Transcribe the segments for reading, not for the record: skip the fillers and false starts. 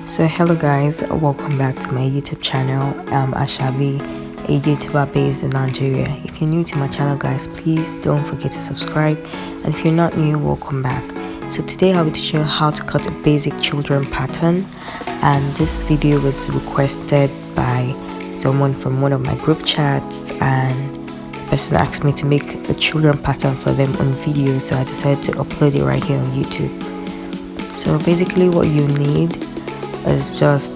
So hello guys, welcome back to my YouTube channel. I'm Ashabi, a YouTuber based in Nigeria. If you're new to my channel guys, please don't forget to subscribe, and if you're not new, welcome back. So today I'll be teaching you how to cut a basic children pattern, and this video was requested by someone from one of my group chats, and the person asked me to make a children pattern for them on video, so I decided to upload it right here on YouTube. So basically what you need is just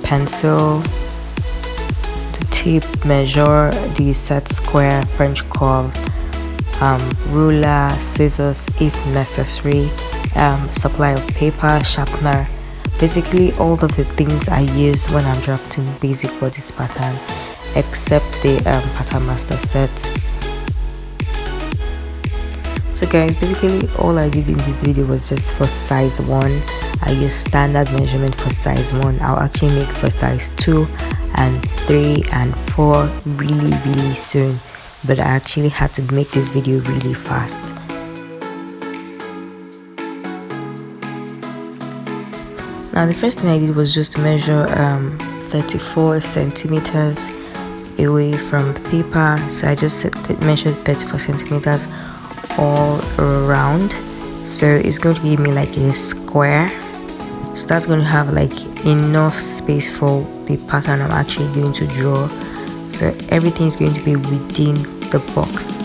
pencil, the tape measure, the set square, French curve, ruler, scissors if necessary, supply of paper, sharpener, basically all of the things I use when I'm drafting basic bodice pattern, except the pattern master set. So guys, basically all I did in this video was just for size 1. I use standard measurement for size 1. I'll actually make for size 2 and 3 and 4 really soon, but I actually had to make this video really fast. Now the first thing I did was just measure 34 centimeters away from the paper. So I just measured 34 centimeters all around, so it's going to give me like a square. So that's going to have like enough space for the pattern I'm actually going to draw. So everything is going to be within the box.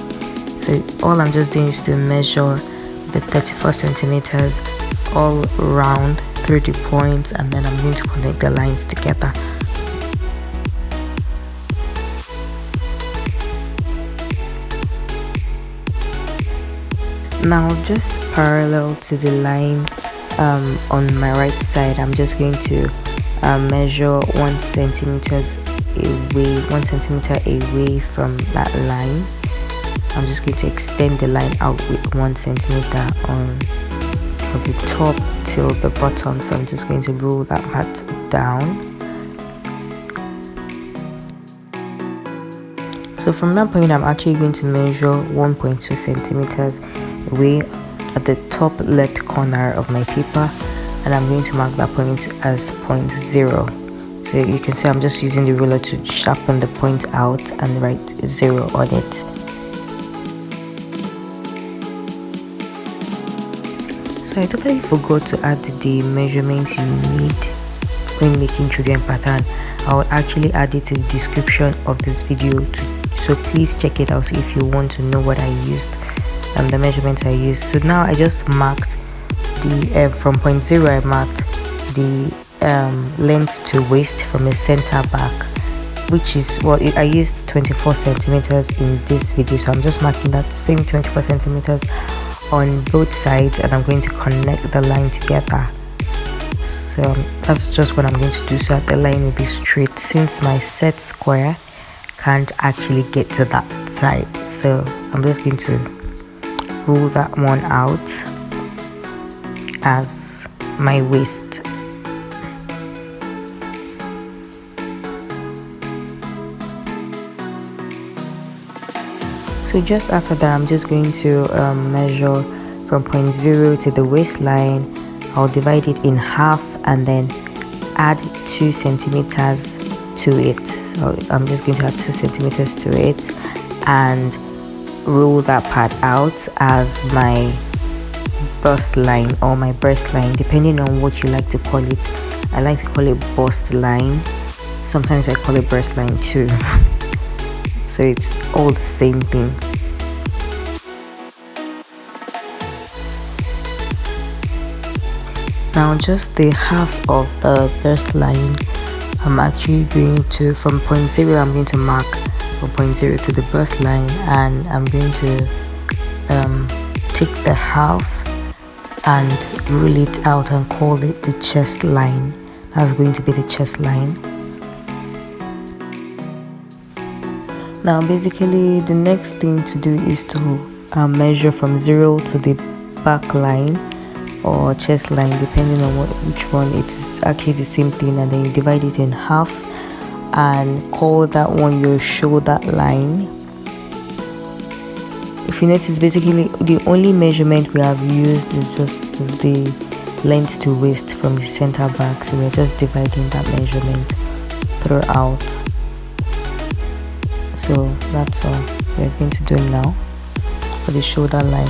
So all I'm just doing is to measure the 34 centimeters all around through the points, and then I'm going to connect the lines together. Now just parallel to the line on my right side, I'm just going to measure 1 centimeter away from that line. I'm just going to extend the line out with 1 centimeter from the top till the bottom. So I'm just going to roll that part down. So from that point, I'm actually going to measure 1.2 centimeters away at the top left corner of my paper, and I'm going to mark that point as point 0. So you can see I'm just using the ruler to sharpen the point out and write 0 on it. So I totally forgot to add the measurements you need when making children pattern. I will actually add it in the description of this video so please check it out if you want to know what I used and the measurements I used. So now I just marked the from point 0, I marked the length to waist from the center back, which is what I used 24 centimeters in this video. So I'm just marking that same 24 centimeters on both sides, and I'm going to connect the line together. So that's just what I'm going to do, so that the line will be straight, since my set square can't actually get to that side. So I'm just going to rule that one out as my waist. So just after that, I'm just going to measure from point 0 to the waistline. I'll divide it in half and then add 2 centimeters to it. So I'm just going to add 2 centimeters to it and roll that part out as my bust line or my breast line, depending on what you like to call it. I like to call it bust line. Sometimes I call it breast line too. So it's all the same thing. Now just the half of the breast line, I'm actually going to, from point 0, I'm going to mark from point 0 to the breast line, and I'm going to take the half and rule it out and call it the chest line. That's going to be the chest line. Now basically the next thing to do is to measure from 0 to the back line or chest line, depending on which one. It's actually the same thing, and then you divide it in half and call that one your shoulder line. If you notice, basically the only measurement we have used is just the length to waist from the center back, so we're just dividing that measurement throughout. So that's all we're going to do now for the shoulder line.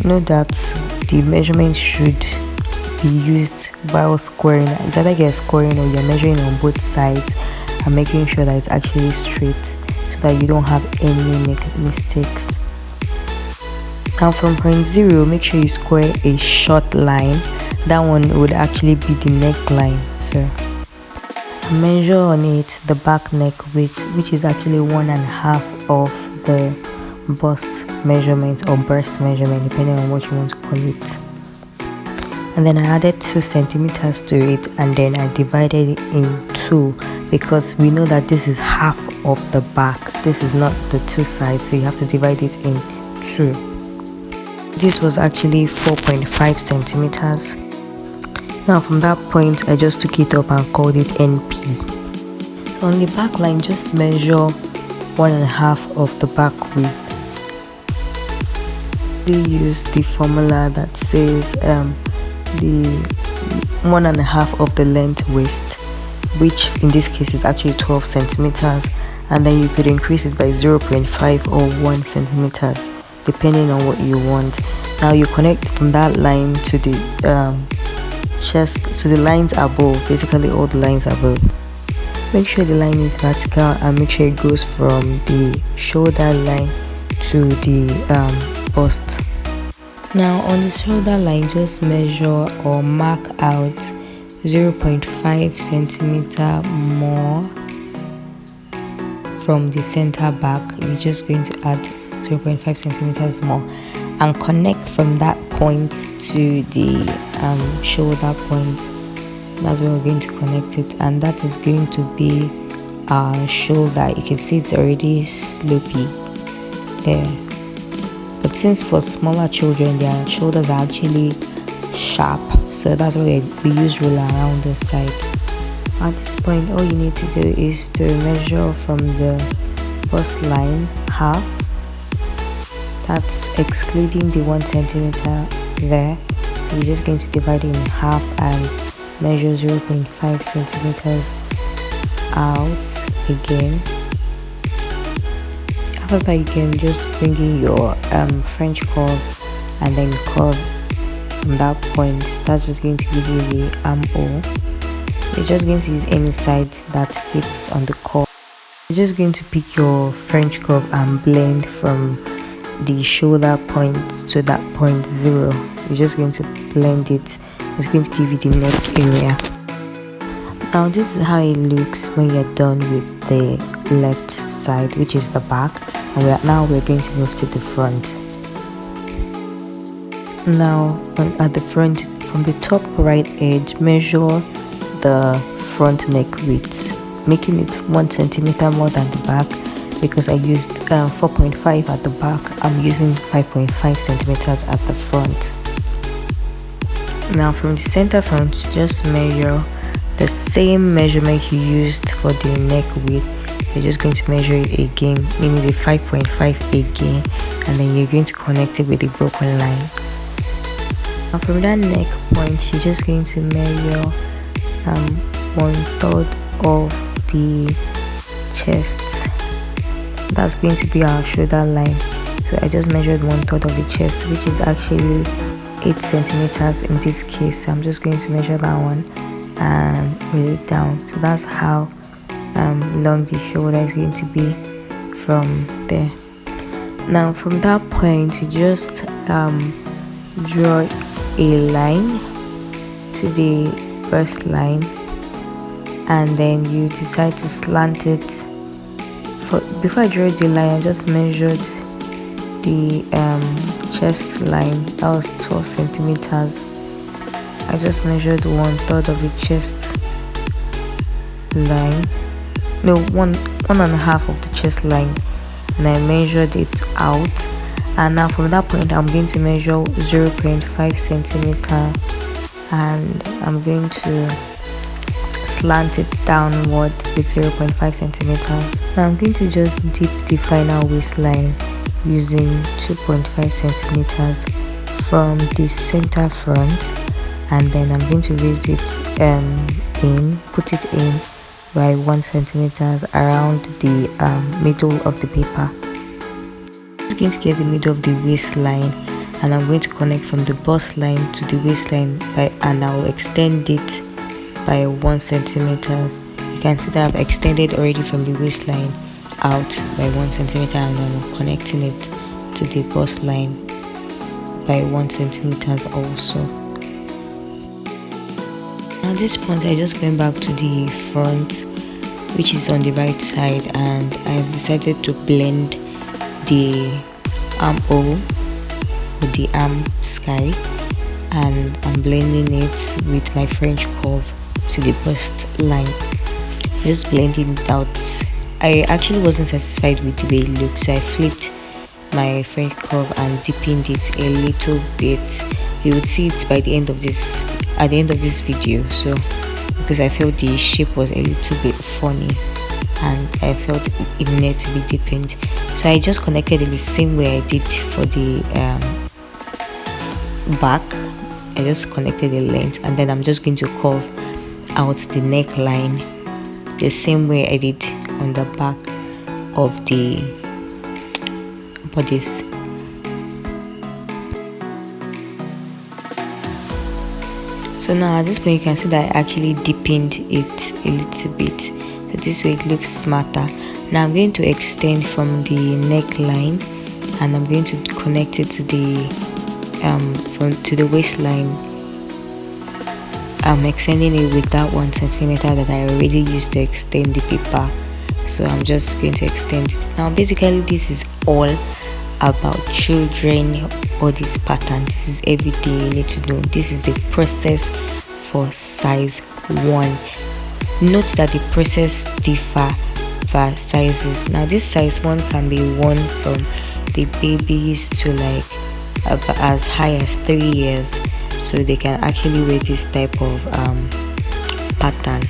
Note that the measurement should be used while squaring. It's either you're squaring or you're measuring on both sides and making sure that it's actually straight so that you don't have any mistakes. Now from point 0, make sure you square a short line. That one would actually be the neckline. So measure on it the back neck width, which is actually 1.5 of the bust measurement or breast measurement, depending on what you want to call it. And then I added 2 centimeters to it, and then I divided it in 2 because we know that this is half of the back. This is not the 2 sides, so you have to divide it in 2. This was actually 4.5 centimeters. Now from that point, I just took it up and called it NP. On the back line, just measure 1.5 of the back width. We use the formula that says the 1.5 of the length waist, which in this case is actually 12 centimeters, and then you could increase it by 0.5 or 1 centimeters depending on what you want. Now you connect from that line to the chest, to the lines above, basically all the lines above. Make sure the line is vertical and make sure it goes from the shoulder line to the bust. Now on the shoulder line, just measure or mark out 0.5 centimeter more from the center back. We're just going to add 0.5 centimeters more and connect from that point to the shoulder point. That's where we're going to connect it, and that is going to be our shoulder. You can see it's already slopey there, but since for smaller children their shoulders are actually sharp, so that's why we use ruler around the side. At this point, all you need to do is to measure from the bust line half. That's excluding the 1 centimeter there. So you're just going to divide it in half and measure 0.5 centimeters out again. After that, you can just bring in your French curve and then curve from that point. That's just going to give you the armhole. You're just going to use any side that fits on the curve. You're just going to pick your French curve and blend from the shoulder point to that point 0. You're just going to blend it. It's going to give you the neck area. Now this is how it looks when you're done with the left side, which is the back, and we're going to move to the front. Now at the front, from the top right edge, measure the front neck width, making it 1 centimeter more than the back. Because I used 4.5 at the back, I'm using 5.5 centimeters at the front. Now from the center front, just measure the same measurement you used for the neck width. You're just going to measure it again, meaning the 5.5 again, and then you're going to connect it with the broken line. Now from that neck point, you're just going to measure 1/3 of the chest. That's going to be our shoulder line. So I just measured 1/3 of the chest, which is actually 8 centimeters in this case. I'm just going to measure that one and lay it down. So that's how long the shoulder is going to be from there. Now from that point, you just draw a line to the breast line, and then you decide to slant it. Before I drew the line, I just measured the chest line. That was 12 centimeters. I just measured 1/3 of the chest line, no, 1.5 of the chest line, and I measured it out. And now from that point, I'm going to measure 0.5 centimeter, and I'm going to slant it downward with 0.5 centimeters. Now I'm going to just dip the final waistline using 2.5 centimeters from the center front, and then I'm going to raise it put it in by 1 centimeters around the middle of the paper. I'm going to get the middle of the waistline, and I'm going to connect from the bust line to the waistline and I'll extend it by 1 centimeter. You can see that I've extended already from the waistline out by 1 centimeter, and I'm connecting it to the bust line by 1 centimeter also. At this point, I just went back to the front, which is on the right side, and I've decided to blend the armhole with the arm sky, and I'm blending it with my French curve to the bust line. Just blending it out. I actually wasn't satisfied with the way it looked, so I flipped my French curve and deepened it a little bit. You would see it by the end of this video, so because I felt the shape was a little bit funny and I felt it needed to be deepened, so I just connected it the same way I did for the back. I just connected the length, and then I'm just going to curve out the neckline the same way I did on the back of the bodice. So now at this point, you can see that I actually deepened it a little bit, so this way it looks smarter. Now I'm going to extend from the neckline, and I'm going to connect it to the to the waistline. I'm extending it with that 1 centimeter that I already used to extend the paper, so I'm just going to extend it. Now basically this is all about children bodice pattern. This is everything you need to know. This is the process for size 1. Note that the process differ for sizes. Now this size 1 can be worn from the babies to like as high as 3 years, so they can actually wear this type of pattern.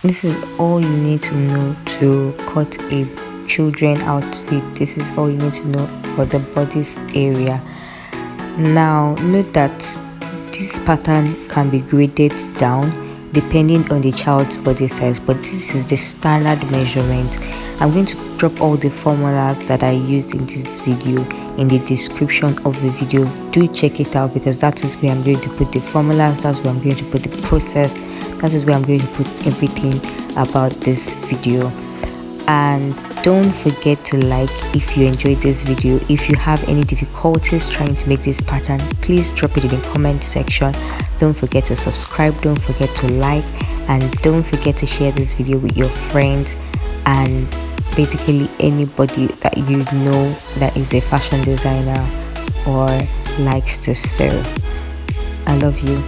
This is all you need to know to cut a children outfit. This is all you need to know for the bodice area. Now note that this pattern can be graded down depending on the child's body size, but this is the standard measurement. I'm going to drop all the formulas that I used in this video in the description of the video. Do check it out, because that is where I'm going to put the formulas, that's where I'm going to put the process, that is where I'm going to put everything about this video. And don't forget to like if you enjoyed this video. If you have any difficulties trying to make this pattern, please drop it in the comment section. Don't forget to subscribe, don't forget to like, and don't forget to share this video with your friends and basically anybody that you know that is a fashion designer or likes to sew. I love you.